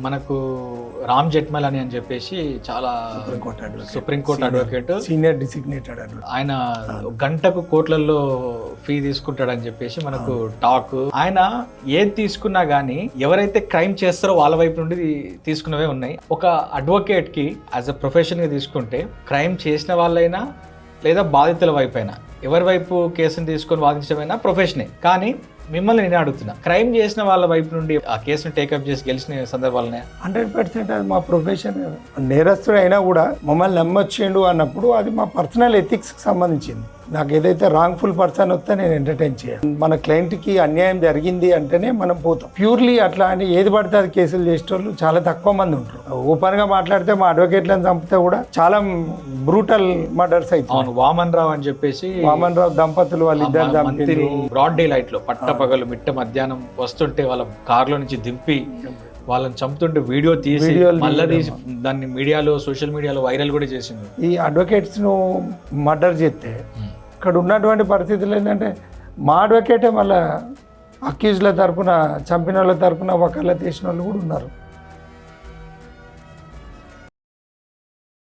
మనకు రామ్ జెట్మలాని అని చెప్పేసి చాలా supreme court advocate, senior designated advocate. ఆయన గంటకు కోట్లలో ఫీ తీసుకుంటాడని చెప్పేసి మనకు టాక్. ఆయన ఏది తీసుకున్నా గానీ ఎవరైతే క్రైమ్ చేస్తారో వాళ్ళ వైపు నుండి తీసుకున్నవే ఉన్నాయి. ఒక అడ్వకేట్ కి యాజ్ అ ప్రొఫెషన్ గా తీసుకుంటే క్రైమ్ చేసిన వాళ్ళైనా లేదా బాధితుల వైపు అయినా ఎవరి వైపు కేసును తీసుకొని వాదించమైనా ప్రొఫెషనే. కానీ మిమ్మల్ని నేను అడుగుతున్నా, క్రైమ్ చేసిన వాళ్ళ వైపు నుండి ఆ కేసును టేకప్ చేసి గెలిచిన సందర్భాలనే? 100% అది మా ప్రొఫెషన్. నేరస్తుడు అయినా కూడా మమ్మల్ని నమ్మొచ్చిండు అన్నప్పుడు అది మా పర్సనల్ ఎథిక్స్కి సంబంధించింది. నాకు ఏదైతే రాంగ్ఫుల్ పర్సన్ వస్తే నేను ఎంటర్టైన్ చేయాలి. మన క్లయింట్కి అన్యాయం జరిగింది అంటేనే మనం పోతాం. ప్యూర్లీ అట్లా అని ఏది పడితే అది కేసులు చేసేటోళ్ళు చాలా తక్కువ మంది ఉంటారు. ఓపెన్గా మాట్లాడితే మా అడ్వకేట్లను చంపితే కూడా చాలా బ్రూటల్ మర్డర్స్ అవుతాయి. వామన్ రావు అని చెప్పేసి, వామన్ రావు దంపతులు వాళ్ళిద్దరు చంపారు బ్రాడ్ డే లైట్ లో, పట్టపగలు మిట్ట మధ్యాహ్నం వస్తుంటే వాళ్ళ కార్లో నుంచి దింపి వాళ్ళని చంపుతుంటే వీడియో తీసి మళ్ళీ తీసి దాన్ని మీడియాలో, సోషల్ మీడియాలో వైరల్ కూడా చేసింది. ఈ అడ్వకేట్స్ ను మర్డర్ చేస్తే ఇక్కడ ఉన్నటువంటి పరిస్థితులు ఏంటంటే మా అడ్వకేటే మళ్ళీ అక్యూజ్ల తరపున, చంపిన వాళ్ళ తరపున వకాలత్ చేసిన వాళ్ళు కూడా ఉన్నారు.